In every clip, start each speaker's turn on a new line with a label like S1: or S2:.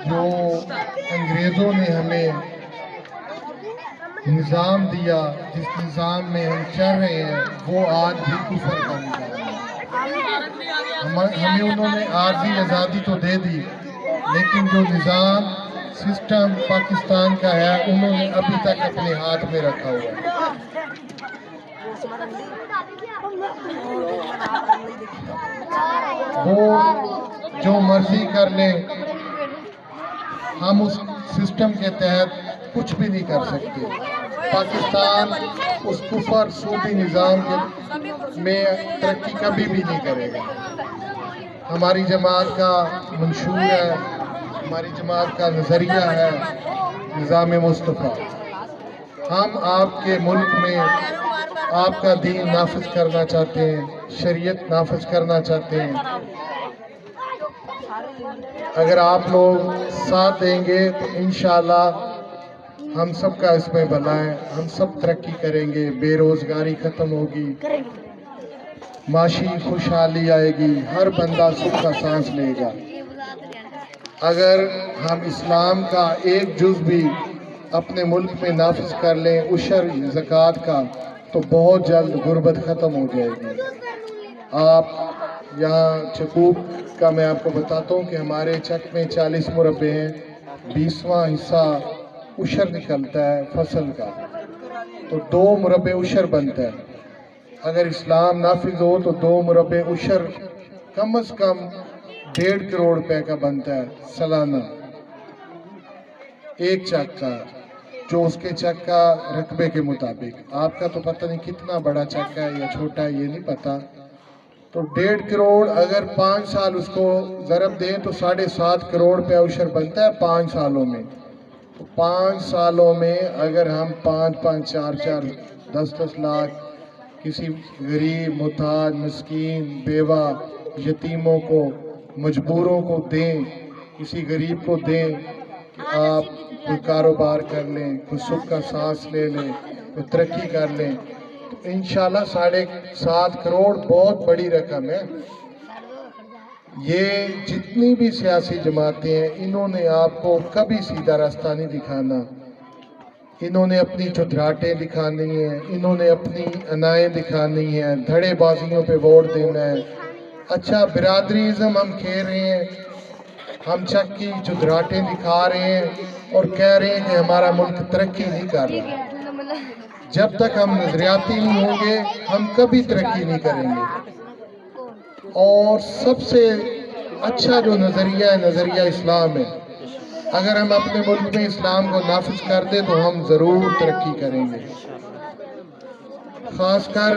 S1: جو انگریزوں نے ہمیں نظام دیا، جس نظام میں ہم چل رہے ہیں، وہ آج بھی کفر کا نظام ہے۔ ہمیں انہوں نے عارضی آزادی تو دے دی، لیکن جو نظام سسٹم پاکستان کا ہے انہوں نے ابھی تک اپنے ہاتھ میں رکھا ہوا ہے۔ وہ جو مرضی کر لیں، ہم اس سسٹم کے تحت کچھ بھی نہیں کر سکتے۔ پاکستان اس کفر سودی نظام میں ترقی کبھی بھی نہیں کرے گا۔ ہماری جماعت کا منشور ہے، ہماری جماعت کا نظریہ ہے نظام مصطفیٰ۔ ہم آپ کے ملک میں آپ کا دین نافذ کرنا چاہتے ہیں، شریعت نافذ کرنا چاہتے ہیں۔ اگر آپ لوگ ساتھ دیں گے تو انشاءاللہ ہم سب کا اس میں بھلا ہے، ہم سب ترقی کریں گے، بے روزگاری ختم ہوگی، معاشی خوشحالی آئے گی، ہر بندہ سکھ کا سانس لے گا۔ اگر ہم اسلام کا ایک جز بھی اپنے ملک میں نافذ کر لیں، عشر زکوٰۃ کا، تو بہت جلد غربت ختم ہو جائے گی۔ آپ یہاں چکوک کا میں آپ کو بتاتا ہوں کہ ہمارے چک میں 40 مربے ہیں، 20واں حصہ عشر نکلتا ہے فصل کا، تو 2 مربے عشر بنتا ہے۔ اگر اسلام نافذ ہو تو 2 مربے عشر کم از کم 1.5 کروڑ روپے کا بنتا ہے سالانہ، ایک چک کا، جو اس کے چک کا رقبے کے مطابق۔ آپ کا تو پتہ نہیں کتنا بڑا چک ہے یا چھوٹا ہے، یہ نہیں پتا۔ تو 1.5 کروڑ اگر 5 سال اس کو ضرب دیں تو 7.5 کروڑ روپے عشر بنتا ہے 5 سالوں میں۔ تو 5 سالوں میں اگر ہم 5 4 10 لاکھ کسی غریب، محتاج، مسکین، بیوہ، یتیموں کو، مجبوروں کو دیں، کسی غریب کو دیں کہ آپ کوئی کاروبار کر لیں، کوئی سکھ کا سانس لے لیں، کوئی ترقی کر لیں، تو انشاءاللہ 7.5 کروڑ بہت بڑی رقم ہے۔ یہ جتنی بھی سیاسی جماعتیں ہیں، انہوں نے آپ کو کبھی سیدھا راستہ نہیں دکھانا۔ انہوں نے اپنی چودراہٹیں دکھانی ہیں، انہوں نے اپنی انائیں دکھانی ہیں، دھڑے بازیوں پہ ووٹ دینا ہے۔ اچھا برادریزم ہم کھیل رہے ہیں، ہم چک کی چودراہٹیں دکھا رہے ہیں اور کہہ رہے ہیں کہ ہمارا ملک ترقی نہیں کر رہا۔ جب تک ہم نظریاتی نہیں ہوں گے، ہم کبھی ترقی نہیں کریں گے۔ اور سب سے اچھا جو نظریہ ہے، نظریہ اسلام ہے۔ اگر ہم اپنے ملک میں اسلام کو نافذ کر دیں تو ہم ضرور ترقی کریں گے۔ خاص کر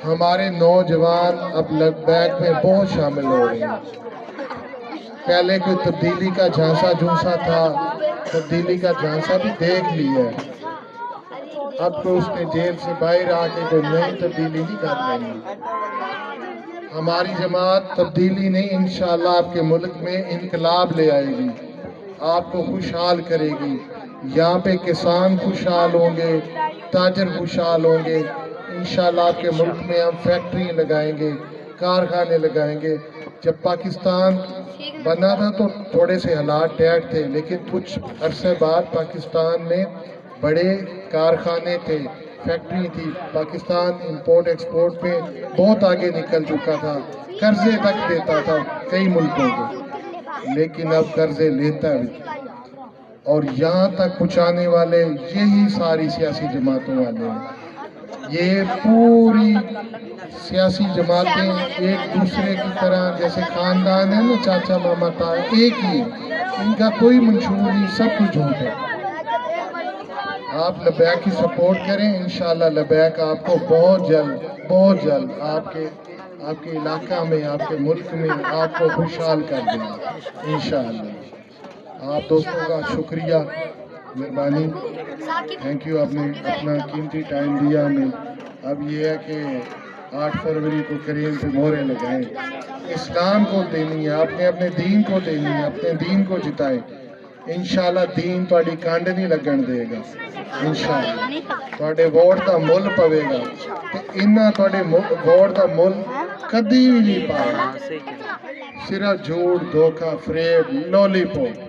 S1: ہمارے نوجوان اب لبیک میں بہت شامل ہو رہے ہیں۔ پہلے کوئی تبدیلی کا جھانسا جھونسا تھا، تبدیلی کا جھانسا بھی دیکھ لیا ہے۔ اب تو اس نے جیل سے باہر آ کے کوئی نئی تبدیلی نہیں کر رہی۔ ہماری جماعت تبدیلی نہیں، انشاءاللہ آپ کے ملک میں انقلاب لے آئے گی، آپ کو خوشحال کرے گی۔ یہاں پہ کسان خوشحال ہوں گے، تاجر خوشحال ہوں گے۔ انشاءاللہ آپ کے ملک میں ہم فیکٹری لگائیں گے، کارخانے لگائیں گے۔ جب پاکستان بنا تھا تو تھوڑے سے حالات ٹیٹ تھے، لیکن کچھ عرصے بعد پاکستان میں بڑے کارخانے تھے، فیکٹری تھی۔ پاکستان امپورٹ ایکسپورٹ میں بہت آگے نکل چکا تھا، قرضے تک دیتا تھا کئی ملکوں کو، لیکن اب قرضے لیتا بھی۔ اور یہاں تک پہنچانے والے یہی ساری سیاسی جماعتوں والے ہیں۔ یہ پوری سیاسی جماعتیں ایک دوسرے کی طرح جیسے خاندان ہے نا، چاچا ماما تا، ایک ہی ہے، ان کا کوئی منشور نہیں، سب کچھ جھوٹ ہے۔ آپ لبیک کی سپورٹ کریں، انشاءاللہ لبیک آپ کو بہت جلد آپ کے علاقہ میں، آپ کے ملک میں آپ کو خوشحال کر دیں گے انشاءاللہ۔ آپ دوستوں کا شکریہ، مہربانی، تھینک یو، آپ نے اپنا قیمتی ٹائم دیا ہمیں۔ اب یہ ہے کہ 8 فروری کو کریم پہ مہریں لگائیں، اسلام کو دینی ہے، آپ نے اپنے دین کو دینی ہے، اپنے دین کو جتائیں۔ انشاءاللہ دین تہاڈی کنڈ نہیں لگن دے گا، انشاءاللہ تہاڈے ووٹ دا مل پوے گا، تے انہاں تہاڈے ووٹ دا مل کدی بھی نہیں پائے گا۔ صرف جھوٹ، دھوکہ، فریب، لولی پوپ۔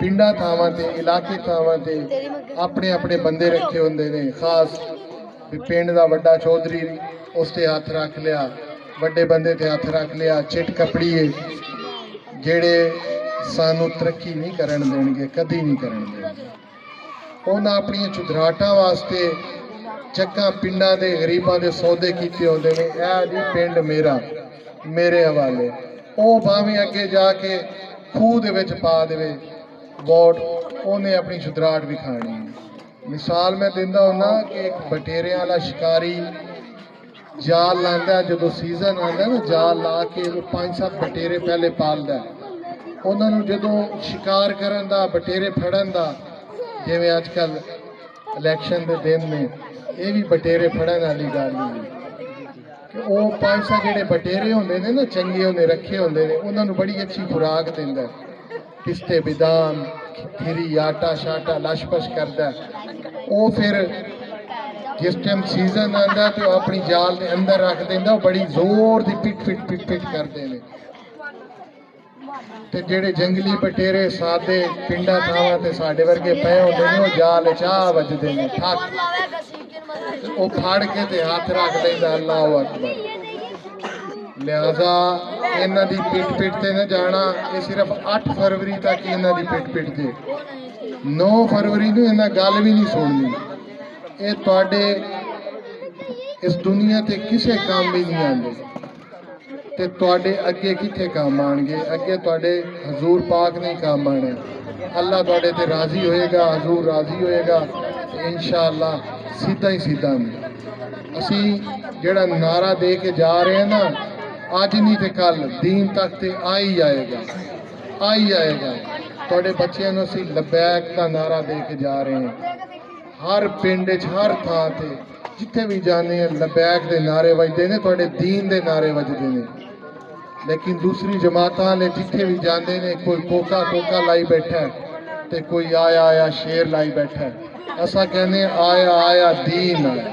S1: ਪਿੰਡਾਂ ਥਾਵਾਂ ਤੇ ਇਲਾਕੇ ਥਾਵਾਂ ਤੇ ਆਪਣੇ ਆਪਣੇ ਬੰਦੇ ਰੱਖੇ ਹੁੰਦੇ ਨੇ ਖਾਸ ਵੀ ਪਿੰਡ ਦਾ ਵੱਡਾ ਚੌਧਰੀ ਉਸ ਤੇ ਹੱਥ ਰੱਖ ਲਿਆ ਵੱਡੇ ਬੰਦੇ ਤੇ ਹੱਥ ਰੱਖ ਲਿਆ ਚਿੱਟ ਕਪੜੀਏ ਜਿਹੜੇ ਸਾਨੂੰ ਤਰੱਕੀ ਨਹੀਂ ਕਰਨ ਦੇਣਗੇ ਕਦੀ ਨਹੀਂ ਕਰਨ ਦੇਣਗੇ ਉਹਨਾਂ ਆਪਣੀਆਂ ਚੁਧਰਾਟਾਂ ਵਾਸਤੇ ਚੱਕਾਂ ਪਿੰਡਾਂ ਦੇ ਗਰੀਬਾਂ ਦੇ ਸੌਦੇ ਕੀਤੇ ਹੁੰਦੇ ਨੇ ਇਹ ਜੀ ਪਿੰਡ ਮੇਰਾ ਮੇਰੇ ਹਵਾਲੇ ਉਹ ਭਾਵੇਂ ਅੱਗੇ ਜਾ ਕੇ ਖੂਹ ਦੇ ਵਿੱਚ ਪਾ ਦੇਵੇ ਵੋਟ ਉਹਨੇ ਆਪਣੀ ਚੁਧਰਾਟ ਵੀ ਖਾਣੀ ਹੈ। ਮਿਸਾਲ ਮੈਂ ਦਿੰਦਾ ਹੁੰਦਾ ਕਿ ਇੱਕ ਬਟੇਰਿਆਂ ਵਾਲਾ ਸ਼ਿਕਾਰੀ ਜਾਲ ਲਾਉਂਦਾ ਜਦੋਂ ਸੀਜ਼ਨ ਆਉਂਦਾ ਨਾ ਜਾਲ ਲਾ ਕੇ ਉਹ 5-7 ਬਟੇਰੇ ਪਹਿਲੇ ਪਾਲਦਾ ਉਹਨਾਂ ਨੂੰ ਜਦੋਂ ਸ਼ਿਕਾਰ ਕਰਨ ਦਾ ਬਟੇਰੇ ਫੜਨ ਦਾ ਜਿਵੇਂ ਅੱਜ ਕੱਲ ਇਲੈਕਸ਼ਨ ਦੇ ਦਿਨ ਨੇ ਇਹ ਵੀ ਬਟੇਰੇ ਫੜਨ ਵਾਲੀ ਗੱਲ ਨਹੀਂ ਕਿ ਉਹ 500 ਜਿਹੜੇ ਬਟੇਰੇ ਹੁੰਦੇ ਨੇ ਨਾ ਚੰਗੇ ਉਹਨੇ ਰੱਖੇ ਹੁੰਦੇ ਨੇ ਉਹਨਾਂ ਨੂੰ ਬੜੀ ਅੱਛੀ ਖੁਰਾਕ ਦਿੰਦਾ ਪਿਸਤੇ ਬਦਾਮ ਖੀਰੀ ਆਟਾ ਸ਼ਾਟਾ ਲਸ਼ਪਸ਼ ਕਰਦਾ ਉਹ ਫਿਰ ਜਿਸ ਟਾਈਮ ਸੀਜ਼ਨ ਆਉਂਦਾ ਤੇ ਉਹ ਆਪਣੀ ਜਾਲ ਦੇ ਅੰਦਰ ਰੱਖ ਦਿੰਦਾ ਉਹ ਬੜੀ ਜ਼ੋਰ ਦੀ ਪਿੱਟ ਕਰਦੇ ਨੇ ਤੇ ਜਿਹੜੇ ਜੰਗਲੀ ਬਟੇਰੇ ਸਾਦੇ ਪਿੰਡਾਂ ਥਾਵਾਂ ਤੇ ਸਾਡੇ ਵਰਗੇ ਪਏ ਹੁੰਦੇ ਨੇ ਉਹ ਜਾਲ ਚਾਹ ਵੱਜਦੇ ਨੇ ਠੱਕ ਉਹ ਫੜ ਕੇ ਤੇ ਹੱਥ ਰੱਖ ਲੈਂਦਾ ਅੱਲਾਹੁ ਅਕਬਰ ਲਿਹਾਜ਼ਾ ਇਹਨਾਂ ਦੀ ਪਿੱਟ ਤੇ ਨਾ ਜਾਣਾ ਇਹ ਸਿਰਫ 8 ਫਰਵਰੀ ਤੱਕ ਇਹਨਾਂ ਦੀ ਪਿੱਟ ਜੇ 9 ਫਰਵਰੀ ਨੂੰ ਇਹਨਾਂ ਗੱਲ ਵੀ ਨਹੀਂ ਸੁਣਨੀ ਇਹ ਤੁਹਾਡੇ ਇਸ ਦੁਨੀਆ ਤੇ ਕਿਸੇ ਕੰਮ ਵੀ ਨਹੀਂ ਆਉਂਦੇ ਤੇ ਤੁਹਾਡੇ ਅੱਗੇ ਕਿੱਥੇ ਕੰਮ ਆਣਗੇ ਅੱਗੇ ਤੁਹਾਡੇ ਹਜ਼ੂਰ ਪਾਕ ਨਹੀਂ ਕੰਮ ਆਣਾ ਅੱਲਾ ਤੁਹਾਡੇ ਤੇ ਰਾਜ਼ੀ ਹੋਏਗਾ ਹਜ਼ੂਰ ਰਾਜ਼ੀ ਹੋਏਗਾ ਤੇ ਇਨਸ਼ਾਅੱਲਾ ਸਿੱਧਾ ਹੀ ਸਿੱਧਾ ਨਹੀਂ ਅਸੀਂ ਜਿਹੜਾ ਨਾਰਾ ਦੇ ਕੇ ਜਾ ਰਹੇ ਹਾਂ ਨਾ ਅੱਜ ਨਹੀਂ ਤੇ ਕੱਲ ਦੀਨ ਤੱਕ ਤੇ ਆ ਹੀ ਜਾਏਗਾ ਤੁਹਾਡੇ ਬੱਚਿਆਂ ਨੂੰ ਅਸੀਂ ਲਬੈਕ ਦਾ ਨਾਰਾ ਦੇ ਕੇ ਜਾ ਰਹੇ ਹਾਂ ਹਰ ਪਿੰਡ 'ਚ ਹਰ ਥਾਂ ਤੇ ਜਿੱਥੇ ਵੀ ਜਾਂਦੇ ਹਾਂ ਲਬੈਕ ਦੇ ਨਾਰੇ ਵੱਜਦੇ ਨੇ ਤੁਹਾਡੇ ਦੀਨ ਦੇ ਨਾਰੇ ਵੱਜਦੇ ਨੇ ਲੇਕਿਨ ਦੂਸਰੀ ਜਮਾਤਾਂ ਵਾਲੇ ਜਿੱਥੇ ਵੀ ਜਾਂਦੇ ਨੇ ਕੋਈ ਕੋਕਾ ਲਾਈ ਬੈਠਾ ਤੇ ਕੋਈ ਆਇਆ ਸ਼ੇਰ ਲਾਈ ਬੈਠਾ ਅਸਾਂ ਕਹਿੰਦੇ ਆਇਆ ਦੀਨ ਆਇਆ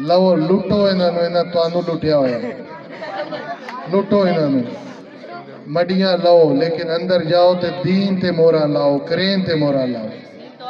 S1: ਲਓ ਲੁੱਟੋ ਇਹਨਾਂ ਨੂੰ ਇਹਨਾਂ ਤੁਹਾਨੂੰ ਲੁੱਟਿਆ ਹੋਇਆ ਲੁੱਟੋ ਇਹਨਾਂ ਨੂੰ ਮੱਡੀਆਂ ਲਓ ਲੇਕਿਨ ਅੰਦਰ ਜਾਓ ਤੇ ਦੀਨ ਤੇ ਮੋਹਰਾਂ ਲਾਓ ਕਰੇਨ ਤੇ ਮੋਹਰਾਂ ਲਾਓ